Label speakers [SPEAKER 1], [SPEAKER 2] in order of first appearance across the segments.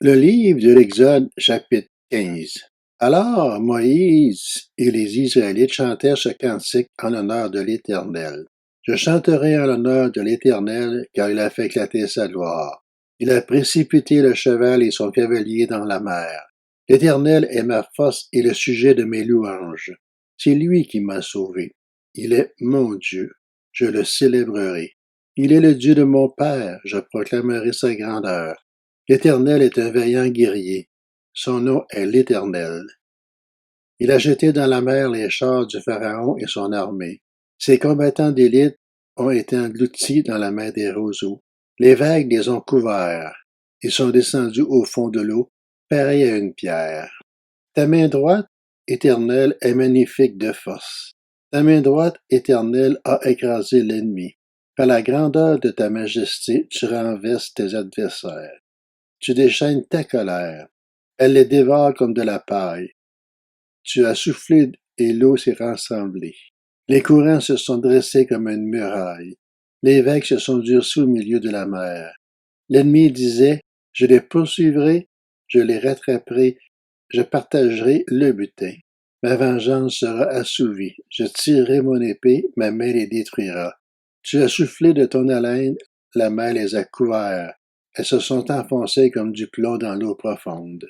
[SPEAKER 1] Le livre de l'Exode, chapitre 15. Alors Moïse et les Israélites chantèrent ce cantique en l'honneur de l'Éternel. Je chanterai en l'honneur de l'Éternel, car il a fait éclater sa gloire. Il a précipité le cheval et son cavalier dans la mer. L'Éternel est ma force et le sujet de mes louanges. C'est lui qui m'a sauvé. Il est mon Dieu. Je le célébrerai. Il est le Dieu de mon Père. Je proclamerai sa grandeur. L'Éternel est un vaillant guerrier. Son nom est l'Éternel. Il a jeté dans la mer les chars du Pharaon et son armée. Ses combattants d'élite ont été engloutis dans la mer des roseaux. Les vagues les ont couverts. Ils sont descendus au fond de l'eau, pareils à une pierre. Ta main droite, Éternel, est magnifique de force. Ta main droite, Éternel, a écrasé l'ennemi. Par la grandeur de ta majesté, tu renverses tes adversaires. Tu déchaînes ta colère. Elle les dévore comme de la paille. Tu as soufflé et l'eau s'est rassemblée. Les courants se sont dressés comme une muraille. Les vagues se sont durcies au milieu de la mer. L'ennemi disait, je les poursuivrai, je les rattraperai, je partagerai le butin. Ma vengeance sera assouvie. Je tirerai mon épée, ma main les détruira. Tu as soufflé de ton haleine, la mer les a couverts. Elles se sont enfoncées comme du plomb dans l'eau profonde.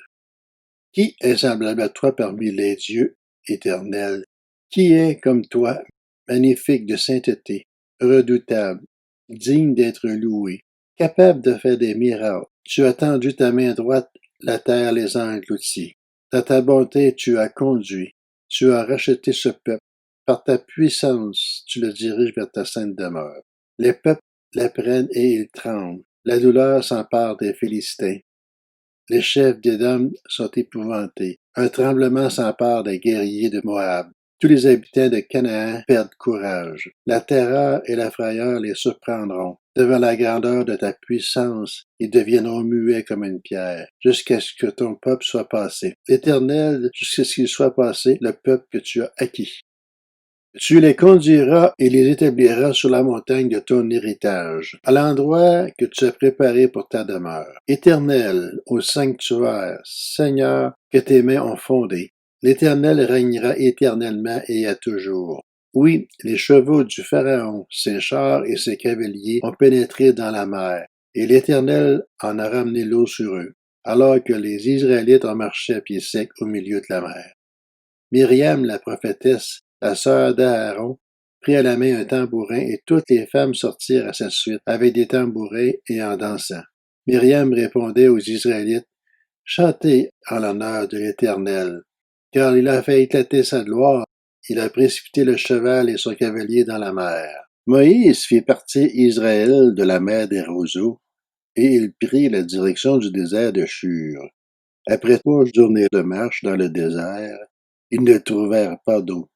[SPEAKER 1] Qui est semblable à toi parmi les dieux, Éternel? Qui est comme toi, magnifique de sainteté, redoutable, digne d'être loué, capable de faire des miracles? Tu as tendu ta main droite, la terre les a engloutis. Dans ta bonté, tu as conduit, tu as racheté ce peuple. Par ta puissance, tu le diriges vers ta sainte demeure. Les peuples l'apprennent et ils tremblent. La douleur s'empare des Philistins. Les chefs d'Édom sont épouvantés. Un tremblement s'empare des guerriers de Moab. Tous les habitants de Canaan perdent courage. La terreur et la frayeur les surprendront. Devant la grandeur de ta puissance, ils deviendront muets comme une pierre, jusqu'à ce que ton peuple soit passé. L'Éternel, jusqu'à ce qu'il soit passé, le peuple que tu as acquis. Tu les conduiras et les établiras sur la montagne de ton héritage, à l'endroit que tu as préparé pour ta demeure. Éternel, au sanctuaire, Seigneur, que tes mains ont fondé. L'Éternel régnera éternellement et à toujours. Oui, les chevaux du Pharaon, ses chars et ses cavaliers ont pénétré dans la mer, et l'Éternel en a ramené l'eau sur eux, alors que les Israélites ont marché à pied sec au milieu de la mer. Myriam, la prophétesse, la sœur d'Aaron, prit à la main un tambourin et toutes les femmes sortirent à sa suite avec des tambourins et en dansant. Myriam répondait aux Israélites, chantez en l'honneur de l'Éternel, car il a fait éclater sa gloire, il a précipité le cheval et son cavalier dans la mer. Moïse fit partir Israël de la mer des roseaux, et il prit la direction du désert de Shur. Après 3 journées de marche dans le désert, ils ne trouvèrent pas d'eau.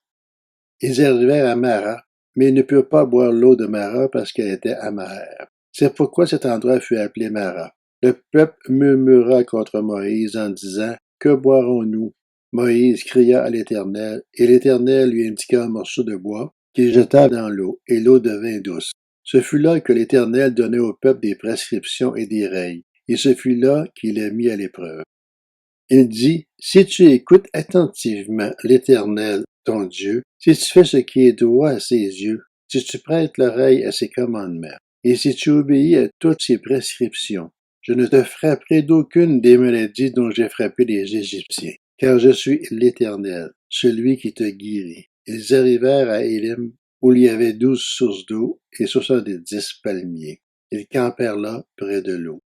[SPEAKER 1] Ils arrivèrent à Mara, mais ils ne purent pas boire l'eau de Mara parce qu'elle était amère. C'est pourquoi cet endroit fut appelé Mara. Le peuple murmura contre Moïse en disant, que boirons-nous? Moïse cria à l'Éternel, et l'Éternel lui indiqua un morceau de bois qu'il jeta dans l'eau, et l'eau devint douce. Ce fut là que l'Éternel donnait au peuple des prescriptions et des règles, et ce fut là qu'il les mit à l'épreuve. Il dit, si tu écoutes attentivement l'Éternel, ton Dieu, si tu fais ce qui est droit à ses yeux, si tu prêtes l'oreille à ses commandements, et si tu obéis à toutes ses prescriptions, je ne te frapperai d'aucune des maladies dont j'ai frappé les Égyptiens, car je suis l'Éternel, celui qui te guérit. Ils arrivèrent à Élim, où il y avait 12 sources d'eau et 70 palmiers. Ils campèrent là, près de l'eau.